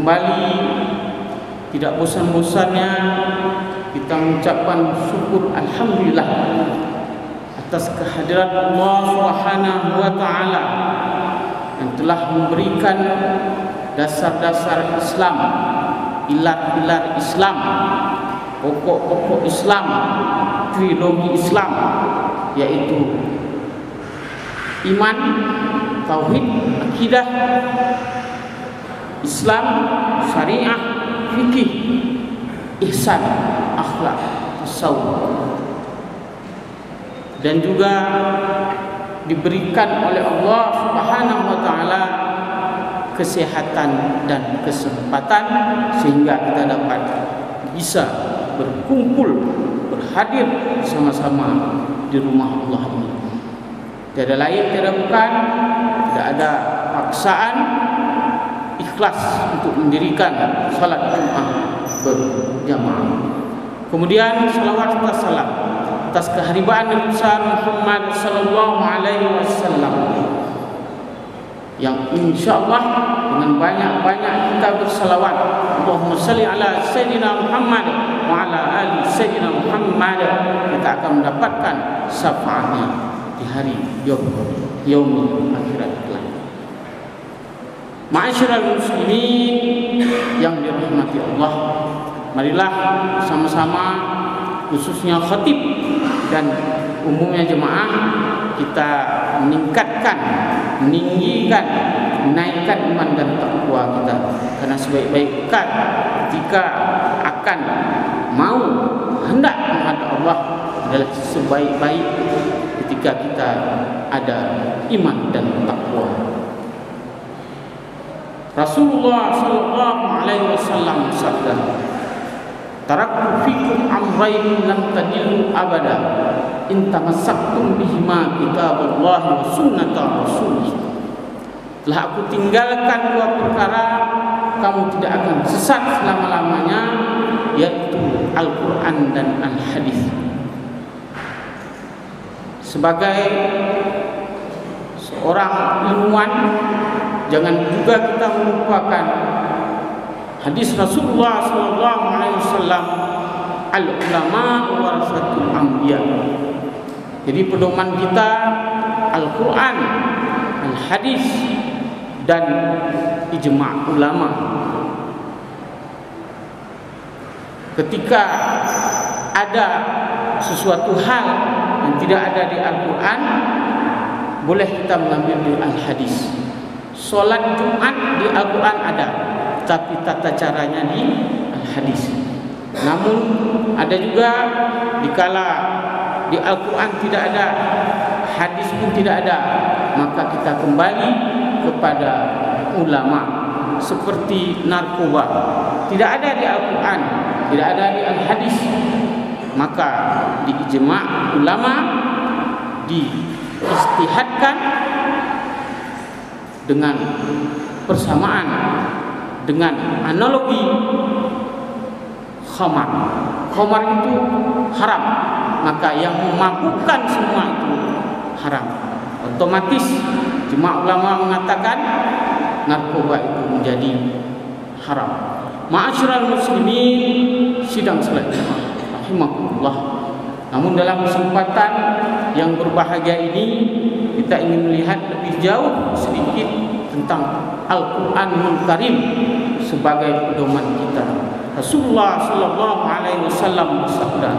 kembali tidak bosan-bosannya kita mengucapkan syukur alhamdulillah atas kehadiran Allah Subhanahu wa taala yang telah memberikan dasar-dasar Islam, pilar-pilar Islam, pokok-pokok Islam, trilogi Islam, yaitu iman, tauhid, akidah, Islam, syariah, fikih, ihsan, akhlak, tasawuf. Dan juga diberikan oleh Allah Subhanahu wa taala kesehatan dan kesempatan sehingga kita dapat bisa berkumpul, berhadir bersama-sama di rumah Allah ini. Tiada lain, tiada bukan, tidak ada paksaan, ikhlas untuk mendirikan salat Jumat berjamaah. Kemudian salawat serta salam atas keharibaan Nabi besar Muhammad sallallahu alaihi wasallam yang insyaallah dengan banyak-banyak kita bersalawat, Allahumma shalli ala sayyidina Muhammad wa ala ali sayyidina Muhammad, kita akan mendapatkan syafaatnya di hari yaumul akhirat kelak. Ma'asyiral muslimin yang dirahmati Allah, marilah sama-sama khususnya khatib dan umumnya jemaah kita meningkatkan, meninggikan, menaikkan iman dan takwa kita. Karena sebaik-baik ketika akan mau hendak menghadap Allah adalah sebaik-baik ketika kita ada iman dan takwa. Rasulullah sallallahu alaihi wasallam bersabda, "Taraktu fikum amrayn lam tadillu abada in tamassaktum bihima kitaballahi wa sunnata rasulih." Telah aku tinggalkan dua perkara kamu tidak akan sesat selama-lamanya, yaitu Al-Qur'an dan Al-Hadis. Sebagai seorang ilmuwan, jangan juga kita melupakan hadis Rasulullah sallallahu alaihi wasallam, al-ulama warasatul anbiya. Jadi pedoman kita Al-Qur'an, Al-Hadis dan ijma' ulama. Ketika ada sesuatu hal yang tidak ada di Al-Qur'an, boleh kita mengambil di Al-Hadis. Salat Jumat di Al-Qur'an ada, tapi tata caranya di Al-Hadis. Namun ada juga dikala di Al-Qur'an tidak ada, hadis pun tidak ada, maka kita kembali kepada ulama. Seperti narkoba, tidak ada di Al-Qur'an, tidak ada di Al-Hadis, maka di ijma' ulama diistihadkan dengan persamaan, dengan analogi khamar. Khamar itu haram, maka yang memabukkan semua itu haram. Otomatis jemaah ulama mengatakan narkoba itu menjadi haram. Ma'asyiral muslimin, sidang salat rahimakumullah. Namun dalam kesempatan yang berbahagia ini kita ingin melihat lebih jauh sedikit tentang Al-Qur'anul Karim sebagai pedoman kita. Rasulullah sallallahu alaihi wasallam bersabda,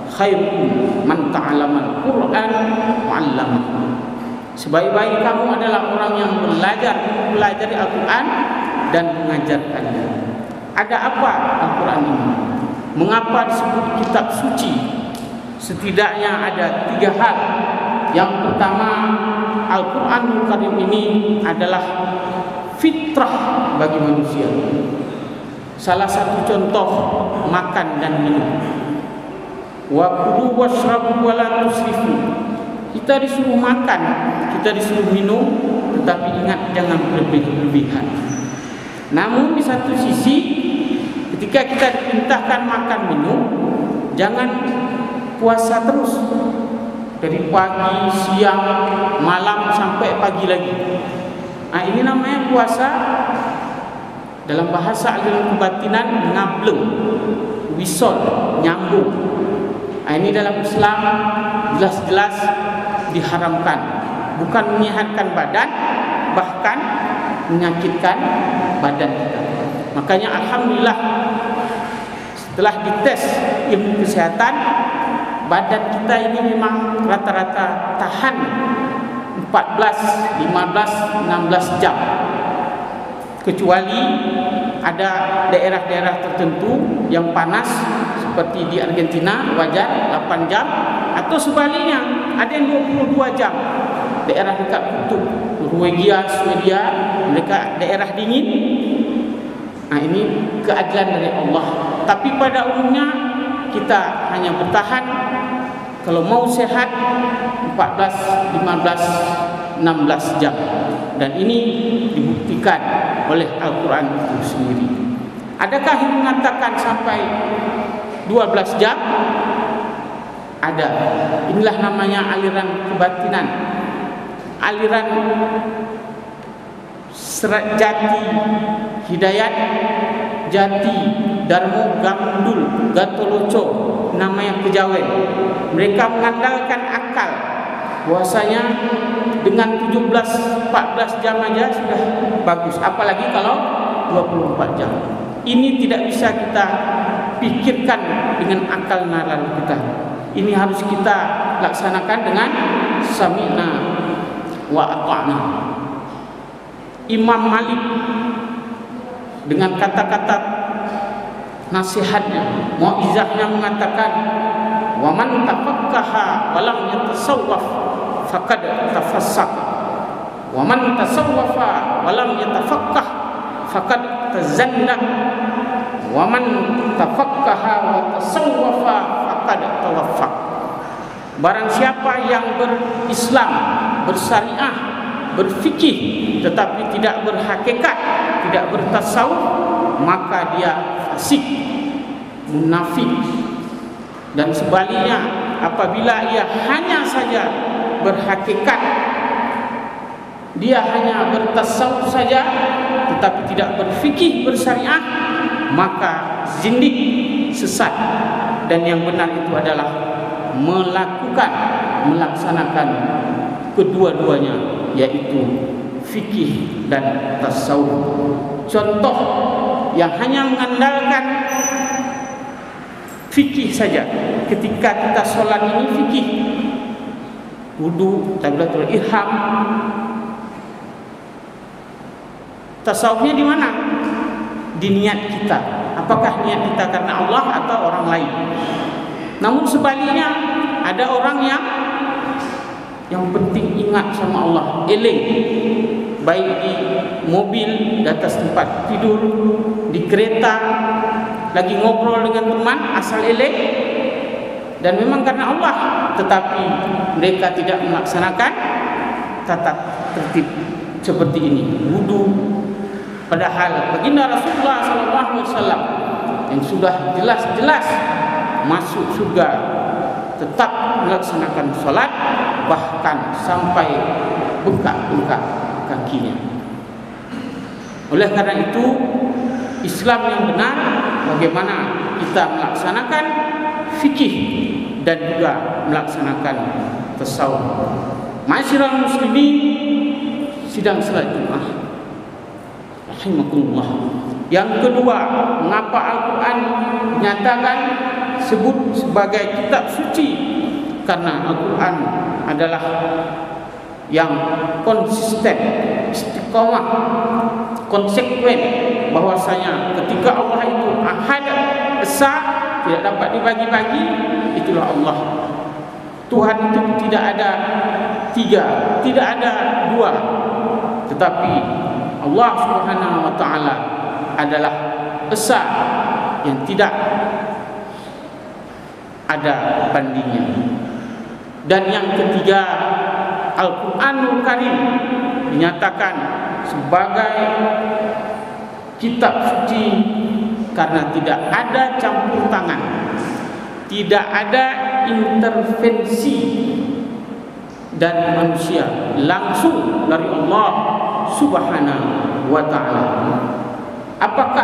"Khairukum man ta'allama al-Qur'an wa 'allamahu." Sebaik-baik kamu adalah orang yang belajar Al-Qur'an dan mengajarkannya. Ada apa Al-Qur'an ini? Mengapa disebut kitab suci? Setidaknya ada 3 hal. Yang pertama, Al-Qur'anul Karim ini adalah fitrah bagi manusia. Salah satu contoh makan dan minum. Wa kulu washrabu wa la tusrifu. Kita disuruh makan, kita disuruh minum, tetapi ingat jangan berlebih-lebihan. Namun di satu sisi, ketika kita diperintahkan makan minum, jangan puasa terus dari pagi, siang, malam sampai pagi lagi. Nah, ini namanya puasa Dalam bahasa aliran kebatinan, ngableng, wisol, nyambung. Ini dalam Islam jelas-jelas diharamkan. Bukan menyehatkan badan, bahkan menyakitkan badan kita. Makanya alhamdulillah, setelah dites ilmu kesehatan, badan kita ini memang rata-rata tahan 14, 15, 16 jam. Kecuali ada daerah-daerah tertentu yang panas seperti di Argentina, wajar 8 jam, atau sebaliknya ada yang 22 jam. Daerah dekat kutub Norwegia, Swedia, mereka daerah dingin. Ini keadilan dari Allah. Tapi pada umumnya kita hanya bertahan, kalau mau sehat 14, 15, 16 jam. Dan ini dibuktikan oleh Al-Quran itu sendiri. Adakah yang mengatakan sampai 12 jam? Ada. Inilah namanya aliran kebatinan, aliran Serat Jati, Hidayat Jati, Darmo Gamdul, Gatoloco, nama yang kejawen. Mereka mengandalkan akal, bahwasanya dengan 17-14 jam aja sudah bagus, apalagi kalau 24 jam. Ini tidak bisa kita pikirkan dengan akal nalar kita. Ini harus kita laksanakan dengan sami'na wa ata'na. Imam Malik dengan kata-kata nasihatnya, mau'izahnya mengatakan, wa man tafakkaha wa lam yatasawwaf faqad tafassaq, wa man tasawwafa wa lam yatafakkah faqad tazandaq, wa man tafakkaha wa tasawwafa faqad tawaffaq. Barang siapa yang berislam, bersyariah, berfikih tetapi tidak berhakikat, tidak bertasawuf, maka dia fasik, munafik. Dan sebaliknya, apabila ia hanya saja berhakikat, dia hanya bertasawuf saja tetapi tidak berfikih, bersyariah, maka zindik, sesat. Dan yang benar itu adalah melaksanakan kedua-duanya, yaitu fikih dan tasawuf. Contoh yang hanya mengandalkan fikih saja, ketika kita sholat ini fikih, wudu, takbiratul ihram. Tasawufnya di mana? Di niat kita. Apakah niat kita karena Allah atau orang lain? Namun sebaliknya, ada orang yang penting ingat sama Allah, eling, baik di mobil, di atas tempat tidur, di kereta, lagi ngobrol dengan teman, asal eling. Dan memang karena Allah, tetapi mereka tidak melaksanakan tata tertib seperti ini, wudu. Padahal baginda Rasulullah SAW yang sudah jelas-jelas masuk surga tetap melaksanakan sholat, bahkan sampai bengkak-bengkak kakinya. Oleh karena itu, Islam yang benar bagaimana kita melaksanakan fikih dan juga melaksanakan tasawuf. Ma'asyiral muslimin, sidang salat Jumat rahimakumullah. Yang kedua, mengapa Al-Quran menyatakan sebut sebagai kitab suci? Karena Al-Quran adalah yang konsisten, istiqomah, konsekuen, bahwasanya ketika Allah itu ahad, esa, tidak dapat dibagi-bagi, itulah Allah. Tuhan itu tidak ada tiga, tidak ada dua, tetapi Allah Subhanahu wa Ta'ala adalah esa yang tidak ada bandingnya. Dan yang ketiga, Al-Quranul Karim dinyatakan sebagai kitab suci karena tidak ada campur tangan, tidak ada intervensi dari manusia, langsung dari Allah Subhanahu wa Ta'ala. Apakah